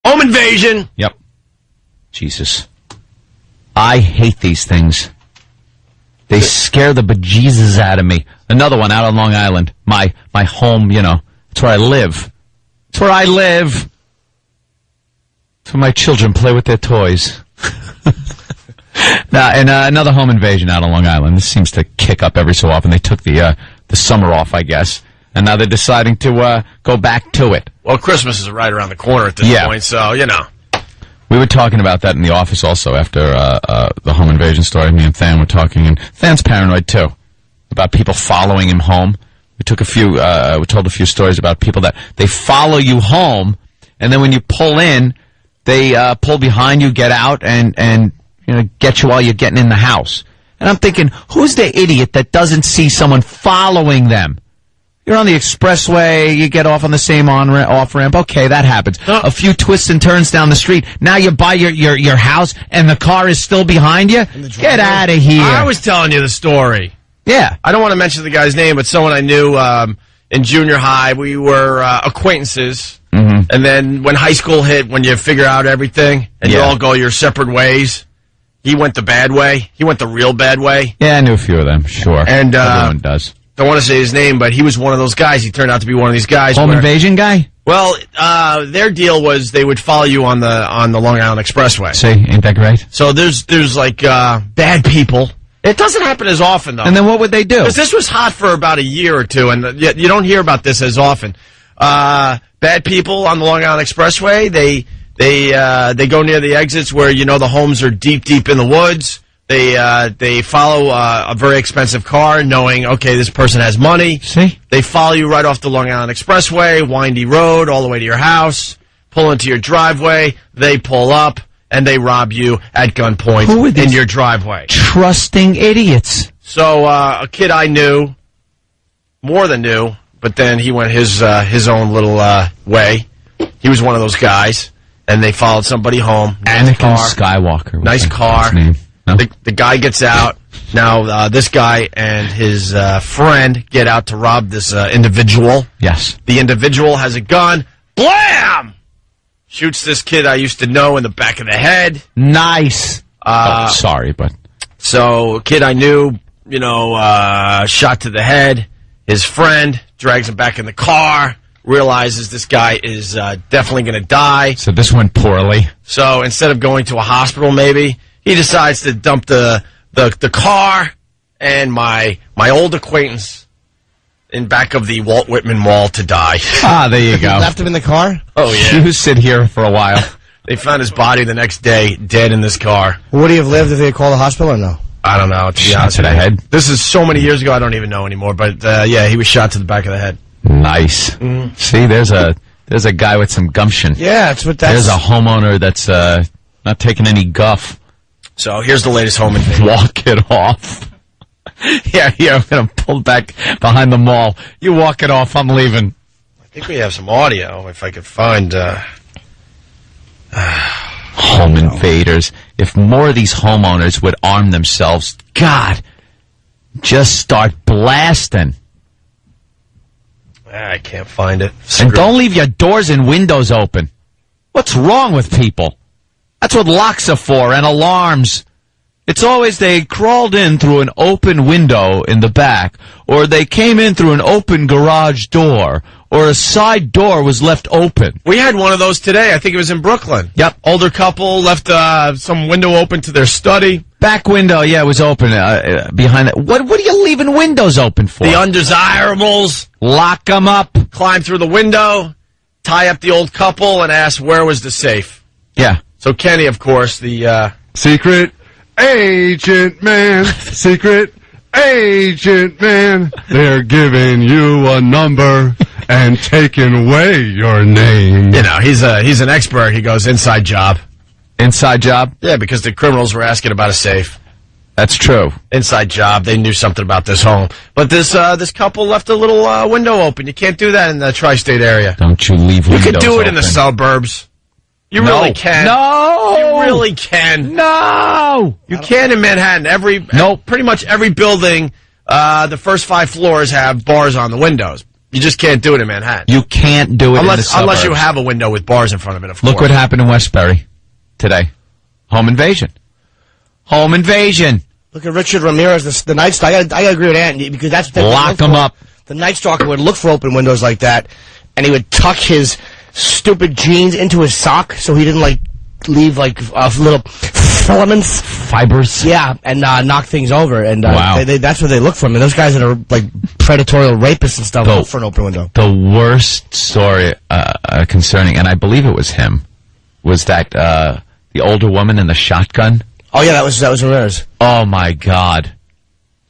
Home invasion. Yep. Jesus. I hate these things. They scare the bejesus out of me. Another one out on Long Island. My home, it's where I live. It's where I live. It's where my children play with their toys. Now, and another home invasion out on Long Island. This seems to kick up every so often. They took the summer off, I guess, and now they're deciding to go back to it. Well, Christmas is right around the corner at this point, so, We were talking about that in the office also after the home invasion story. Me and Than were talking, and Than's paranoid too, about people following him home. We told a few stories about people that they follow you home, and then when you pull in, they pull behind you, get out, and get you while you're getting in the house. And I'm thinking, who's the idiot that doesn't see someone following them? You're on the expressway, you get off on the same off-ramp. Okay, that happens. A few twists and turns down the street. Now you're by your house, and the car is still behind you? Get out of here. I was telling you the story. Yeah. I don't want to mention the guy's name, but someone I knew in junior high, we were acquaintances. Mm-hmm. And then when high school hit, when you figure out everything, and you all go your separate ways, he went the bad way. He went the real bad way. Yeah, I knew a few of them, sure. And everyone does. Don't want to say his name, but he was one of those guys. He turned out to be one of these guys. Home invasion guy? Well, their deal was they would follow you on the Long Island Expressway. See, ain't that great? So there's like bad people. It doesn't happen as often, though. And then what would they do? Because this was hot for about a year or two, and you don't hear about this as often. Bad people on the Long Island Expressway, they go near the exits where the homes are deep in the woods. They follow a very expensive car, knowing, okay, this person has money. See? They follow you right off the Long Island Expressway, windy road, all the way to your house, pull into your driveway, they pull up, and they rob you at gunpoint in your driveway. Trusting idiots. So a kid I knew, more than knew, but then he went his own little way. He was one of those guys, and they followed somebody home. Anakin Skywalker. Nice car. No? The guy gets out. Now, this guy and his friend get out to rob this individual. Yes. The individual has a gun. Blam! Shoots this kid I used to know in the back of the head. Nice. Sorry, but... So, a kid I knew, shot to the head. His friend drags him back in the car. Realizes this guy is definitely going to die. So this went poorly. So, instead of going to a hospital, maybe... he decides to dump the car and my old acquaintance in back of the Walt Whitman Mall to die. Ah, there you go. Left him in the car? Oh, yeah. You sit here for a while. They found his body the next day, dead in this car. Would he have lived if they had called the hospital or no? I don't know, to be honest with you. Head. This is so many years ago, I don't even know anymore. But, yeah, he was shot to the back of the head. Nice. Mm. See, there's a guy with some gumption. Yeah, that's what There's a homeowner that's not taking any guff. So here's the latest home invasion. Walk it off. Yeah, I'm going to pull back behind the mall. You walk it off, I'm leaving. I think we have some audio, if I could find... home invaders. If more of these homeowners would arm themselves, God, just start blasting. I can't find it. And don't leave your doors and windows open. What's wrong with people? That's what locks are for, and alarms. It's always they crawled in through an open window in the back, or they came in through an open garage door, or a side door was left open. We had one of those today. I think it was in Brooklyn. Yep. Older couple left some window open to their study. Back window, yeah, it was open behind it. What are you leaving windows open for? The undesirables. Lock them up. Climb through the window, tie up the old couple, and ask where was the safe. Yeah. So Kenny, of course, the... Secret agent man, secret agent man, they're giving you a number and taking away your name. He's an expert. He goes, inside job. Inside job? Yeah, because the criminals were asking about a safe. That's true. Inside job. They knew something about this home. But this couple left a little window open. You can't do that in the tri-state area. Don't you leave windows open. You could do it in the suburbs. You really can. No! You really can. No! You can in Manhattan. Pretty much every building, the first 5 floors have bars on the windows. You just can't do it in Manhattan. You can't do it in the suburbs. Unless you have a window with bars in front of it, of course. Look what happened in Westbury today. Home invasion. Home invasion. Look at Richard Ramirez, the Night Stalker. I gotta agree with Ant, because that's lock him up. The Night Stalker would look for open windows like that, and he would tuck his stupid jeans into his sock so he didn't leave little filaments, fibers. Yeah, and knock things over. And wow. That's what they look for. I mean, those guys that are like predatory rapists and stuff look for an open window. The worst story concerning, and I believe it was him, was that the older woman in the shotgun. Oh yeah, that was Ramirez. Oh my God.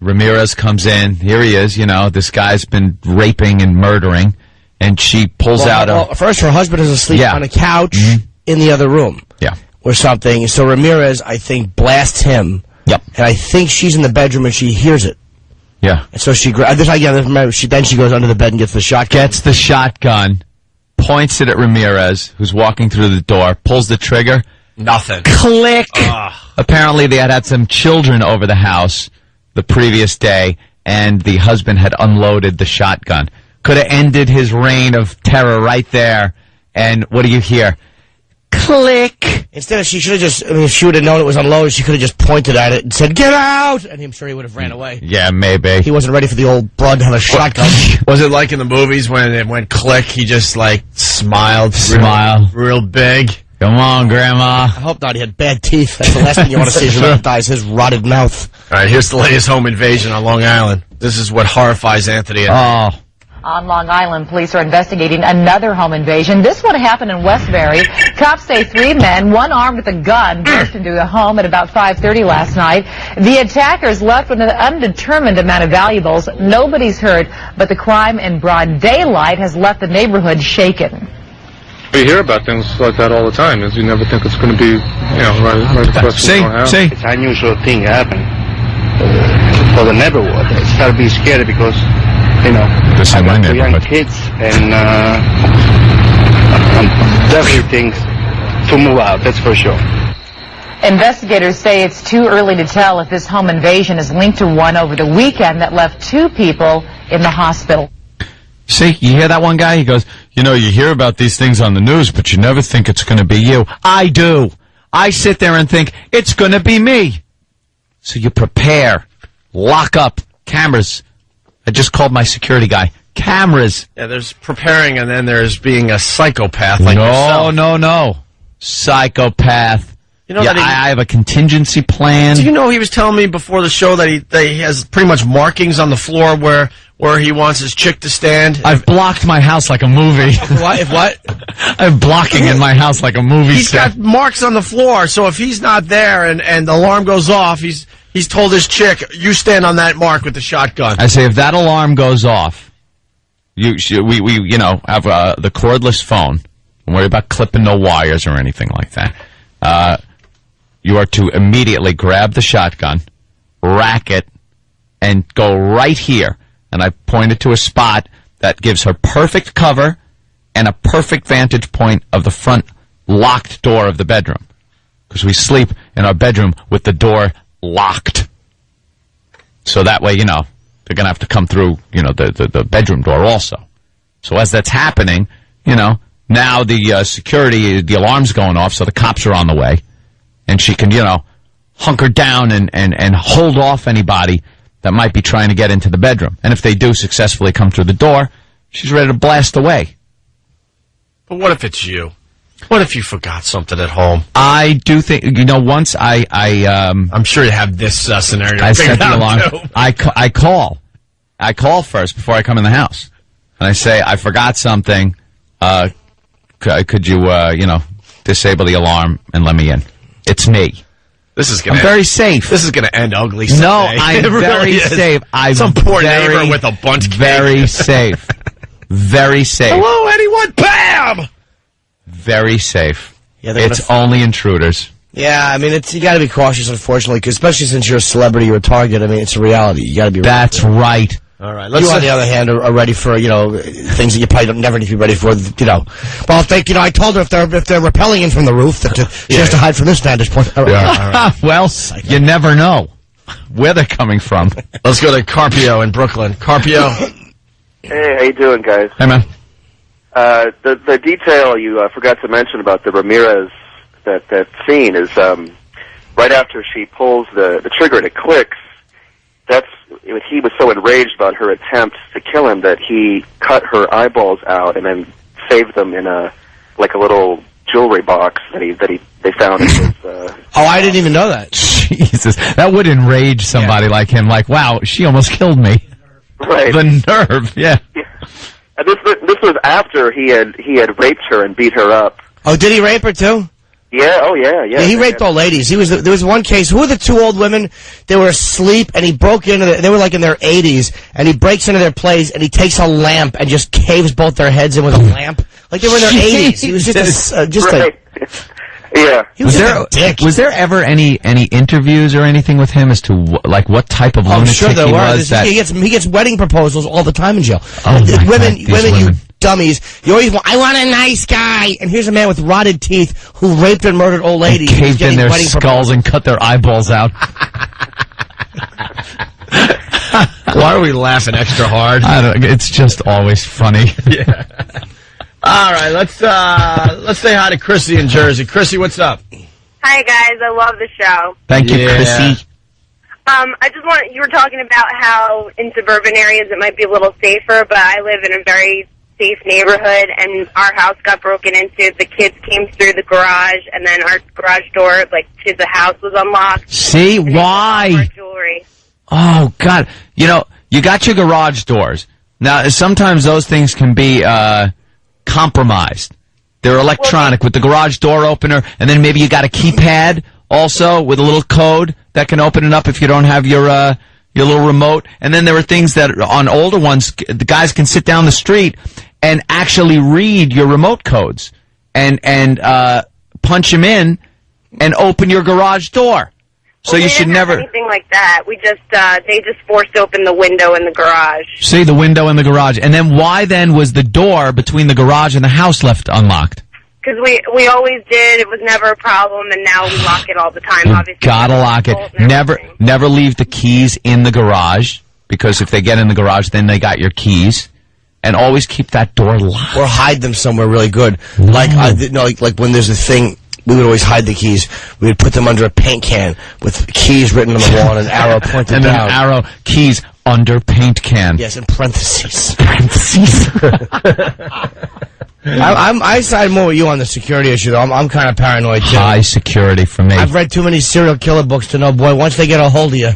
Ramirez comes in. Here he is. This guy's been raping and murdering, and she pulls out first, her husband is asleep on a couch in the other room. Yeah. Or something. So Ramirez, I think, blasts him. Yep. And I think she's in the bedroom and she hears it. Yeah. And so she then she goes under the bed and gets the shotgun. Gets the shotgun, points it at Ramirez, who's walking through the door, pulls the trigger. Nothing. Click. Apparently they had some children over the house the previous day, and the husband had unloaded the shotgun. Could have ended his reign of terror right there. And what do you hear? Click. Instead, she should have just, if she would have known it was unloaded, she could have just pointed at it and said, "Get out!" And I'm sure he would have ran away. Yeah, maybe. He wasn't ready for the old broad to have a shotgun. Was it like in the movies when it went click, he just smiled real big? Come on, Grandma. I hope not. He had bad teeth. That's the last thing you want to see is his rotted mouth. All right, here's the latest home invasion on Long Island. This is what horrifies Anthony. Oh. On Long Island, police are investigating another home invasion. This one happened in Westbury. Cops say 3 men, one armed with a gun, burst into the home at about 5:30 last night. The attackers left with an undetermined amount of valuables. Nobody's hurt, but the crime in broad daylight has left the neighborhood shaken. We hear about things like that all the time, as you never think it's going to be, right across the house. See? It's an unusual thing happen for the neighborhood. It's got to be scary because, This I in my got 2 young neighborhood. kids, and definitely things to move out, that's for sure. Investigators say it's too early to tell if this home invasion is linked to one over the weekend that left 2 people in the hospital. See, you hear that one guy? He goes, you hear about these things on the news, but you never think it's going to be you. I do. I sit there and think, it's going to be me. So you prepare. Lock up. Cameras. I just called my security guy. Cameras. Yeah, there's preparing, and then there's being a psychopath like yourself. No. Psychopath. I have a contingency plan. Do you know he was telling me before the show that he has pretty much markings on the floor where he wants his chick to stand? I've blocked my house like a movie. What? I'm blocking in my house like a movie He's set. got marks on the floor, so if he's not there and the alarm goes off, he's told his chick, you stand on that mark with the shotgun. I say, if that alarm goes off, we have the cordless phone. Don't worry about clipping no wires or anything like that. You are to immediately grab the shotgun, rack it, and go right here. And I pointed to a spot that gives her perfect cover and a perfect vantage point of the front locked door of the bedroom. Because we sleep in our bedroom with the door locked. So that way, they're going to have to come through, the bedroom door also. So as that's happening, now the security, the alarm's going off, so the cops are on the way. And she can, hunker down and hold off anybody that might be trying to get into the bedroom. And if they do successfully come through the door, she's ready to blast away. But what if it's you? What if you forgot something at home? I do think, once I'm sure you have this scenario. I set the alarm. Too. I call first before I come in the house. And I say, I forgot something. Could you, disable the alarm and let me in? It's me. I'm very safe. This is going to end ugly someday. No, I'm very safe. Some poor neighbor with a bunch cake. Very safe. Very safe. Hello, anyone? Bam! Very safe. Yeah, it's only intruders. Yeah, I mean, you got to be cautious, unfortunately, 'cause especially since you're a celebrity, you're a target. I mean, it's a reality. You got to be ready. That's right. All right. You, on the other hand, are ready for, things that you probably never need to be ready for, Well, I told her if they're rappelling in from the roof, that she has to hide from this vantage point. All right. Well, you never know where they're coming from. Let's go to Carpio in Brooklyn. Carpio. Hey, how you doing, guys? Hey, man. The detail you forgot to mention about the Ramirez, that scene is right after she pulls the trigger and it clicks. He was so enraged about her attempt to kill him that he cut her eyeballs out and then saved them in a little jewelry box that they found in his. Oh, I didn't even know that. Jesus, that would enrage somebody like him. Like, wow, she almost killed me. Right. The nerve, yeah. And this was after he had raped her and beat her up. Oh, did he rape her too? Yeah. Oh, yeah. Yeah, he raped old ladies. There was one case. Who were the two old women? They were asleep, and he broke into. They were like in their 80s, and he breaks into their place, and he takes a lamp and just caves both their heads in with a lamp, like they were in their 80s. He was Yeah. He was a dick. Was there ever any interviews or anything with him as to what type of lunatic sure there he were. was? He gets wedding proposals all the time in jail. Oh, women, women. you dummies. You always want, I want a nice guy. And here's a man with rotted teeth who raped and murdered old ladies. And caved in their skulls and cut their eyeballs out. Why are we laughing extra hard? I don't. It's just always funny. Yeah. All right, let's say hi to Chrissy in Jersey. Chrissy, what's up? Hi guys, I love the show. Thank you, Chrissy. You were talking about how in suburban areas it might be a little safer, but I live in a very safe neighborhood, and our house got broken into. The kids came through the garage, and then our garage door, to the house, was unlocked. See, why? Our jewelry. Oh, God. You know, you got your garage doors. Now, sometimes those things can be compromised. They're electronic with the garage door opener, and then maybe you got a keypad also with a little code that can open it up if you don't have your little remote. And then there are things that on older ones, the guys can sit down the street and actually read your remote codes and punch them in and open your garage door. So you should never anything like that. We just they just forced open the window in the garage. See the window in the garage, and then why then was the door between the garage and the house left unlocked? Because we always did. It was never a problem, and now we lock it all the time. Obviously, gotta lock it. Never leave the keys in the garage, because if they get in the garage, then they got your keys. And always keep that door locked. Or hide them somewhere really good. Like when there's a thing. We would always hide the keys. We would put them under a paint can with keys written on the wall and an arrow pointed and down. And an arrow, keys under paint can. Yes, in parentheses. I side more with you on the security issue, though. I'm kind of paranoid, too. High security for me. I've read too many serial killer books to know, boy, once they get a hold of you.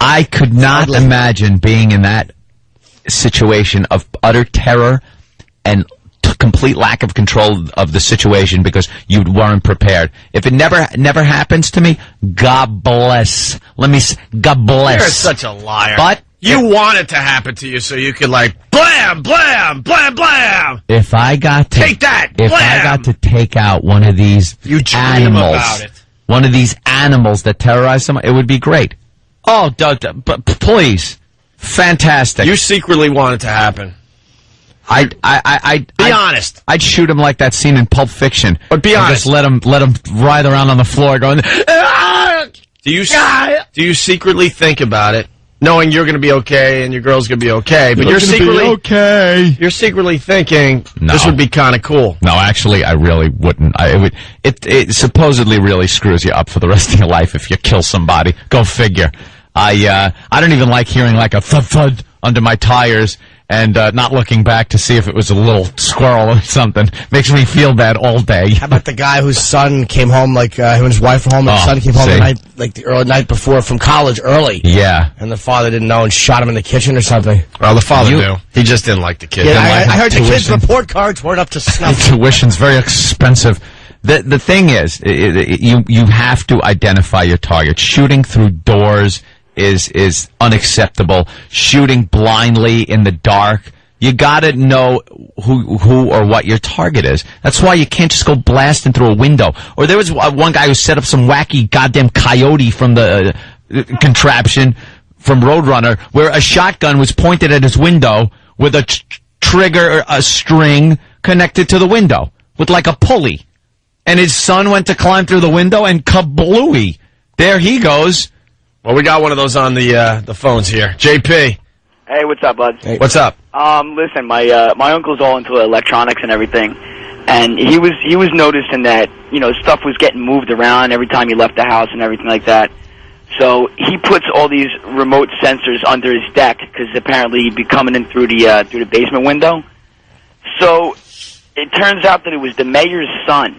I could not imagine being in that situation of utter terror and complete lack of control of the situation because you weren't prepared. If it never happens to me, God bless. God bless. You're such a liar. But you want it to happen to you so you could blam, blam, blam, blam. If I got to take that, if blam. I got to take out one of these animals, about it. One of these animals that terrorize someone, it would be great. Oh, but please, fantastic. You secretly want it to happen. I'd be honest. I'd shoot him like that scene in Pulp Fiction. But be honest. Just let him writhe around on the floor going, ah! Do you secretly think about it, knowing you're going to be okay and your girl's going to be okay, but you're secretly thinking this would be kind of cool. No, actually, I really wouldn't. It supposedly really screws you up for the rest of your life if you kill somebody. Go figure. I don't even like hearing like a thud under my tires and not looking back to see if it was a little squirrel or something. Makes me feel bad all day. How about the guy whose son came home, him and his wife were home, and his son came home the early night before from college early. Yeah. And the father didn't know and shot him in the kitchen or something. Well, the father knew. He just didn't like the kid. Yeah, I heard the kid's report cards weren't up to snuff. Tuition's very expensive. The thing is, you have to identify your target. Shooting through doors is unacceptable. Shooting blindly in the dark, you gotta know who or what your target is. That's why you can't just go blasting through a window. Or there was one guy who set up some wacky goddamn coyote from the contraption from Roadrunner, where a shotgun was pointed at his window with a trigger, a string connected to the window with like a pulley. And his son went to climb through the window and kablooey. There he goes. Well, we got one of those on the phones here. JP. Hey, what's up, bud? Hey. What's up? Listen, my uncle's all into electronics and everything, and he was noticing that stuff was getting moved around every time he left the house and everything like that. So he puts all these remote sensors under his deck because apparently he'd be coming in through the basement window. So it turns out that it was the mayor's son,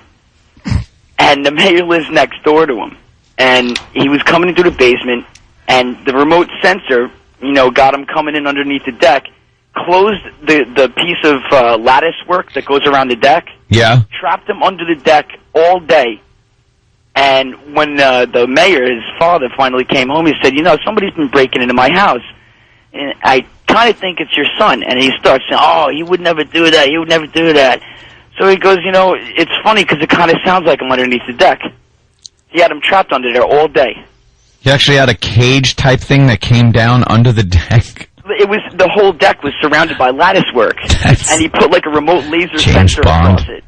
and the mayor lives next door to him, and he was coming in through the basement, and the remote sensor, got him coming in underneath the deck, closed the piece of lattice work that goes around the deck. Yeah. Trapped him under the deck all day. And when the mayor, his father, finally came home, he said, somebody's been breaking into my house. And I kind of think it's your son. And he starts saying, oh, he would never do that. He would never do that. So he goes, it's funny because it kind of sounds like him underneath the deck. He had him trapped under there all day. He actually had a cage type thing that came down under the deck. The whole deck was surrounded by lattice work. And he put like a remote laser sensor across it.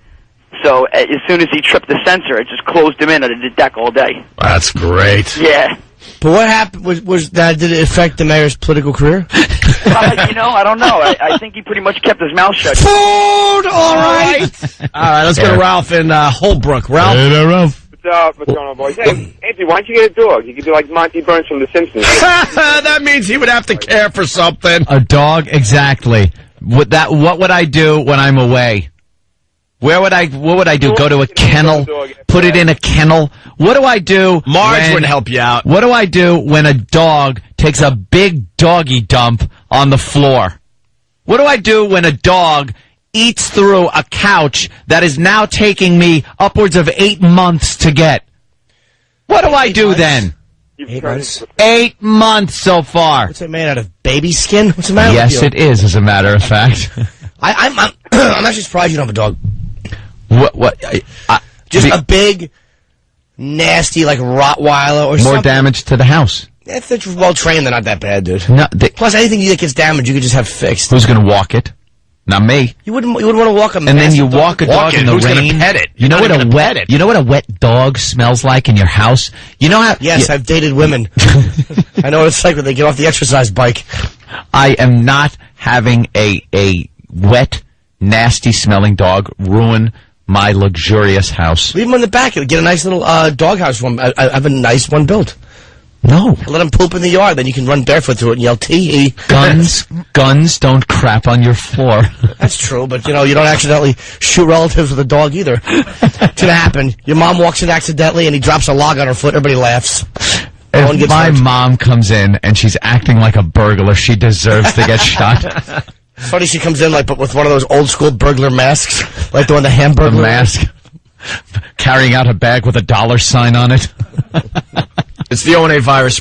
So as soon as he tripped the sensor, it just closed him in under the deck all day. That's great. Yeah. But what happened was that, did it affect the mayor's political career? I don't know. I think he pretty much kept his mouth shut. Food, all right. All right, let's go to Ralph in Holbrook. Ralph. Hey there, Ralph. What's going on, boys? Hey, Anthony, why don't you get a dog? You could do like Monty Burns from The Simpsons. That means he would have to care for something. A dog, exactly. What would I do when I'm away? What would I do? Go to a kennel? Put it in a kennel? What do I do? Marge would help you out. What do I do when a dog takes a big doggy dump on the floor? What do I do when a dog eats through a couch that is now taking me upwards of 8 months to get? What do I do then? 8 months? 8 months so far. What's it made out of? Baby skin? What's the matter with you? Yes, it is, as a matter of fact. I'm actually surprised you don't have a dog. Just a big, nasty, like Rottweiler or something. More damage to the house. If they're well trained, they're not that bad, dude. No, Plus, anything that gets damaged, you could just have fixed. Who's going to walk it? Not me. You wouldn't want to walk a And then you walk a dog in the Who's rain. gonna pet it? You know what a wet dog smells like in your house? You know how? Yes, I've dated women. I know what it's like when they get off the exercise bike. I am not having a wet, nasty smelling dog ruin my luxurious house. Leave them in the back. Get a nice little doghouse one. I have a nice one built. No. Let them poop in the yard. Then you can run barefoot through it and yell, tee-hee. Guns don't crap on your floor. That's true, but, you don't accidentally shoot relatives with a dog either. It's going to happen. Your mom walks in accidentally and he drops a log on her foot. Everybody laughs. If my mom comes in and she's acting like a burglar, she deserves to get shot. It's funny she comes in but with one of those old-school burglar masks, like the one the Hamburglar. The mask. Carrying out a bag with a $sign on it. It's the O&A virus.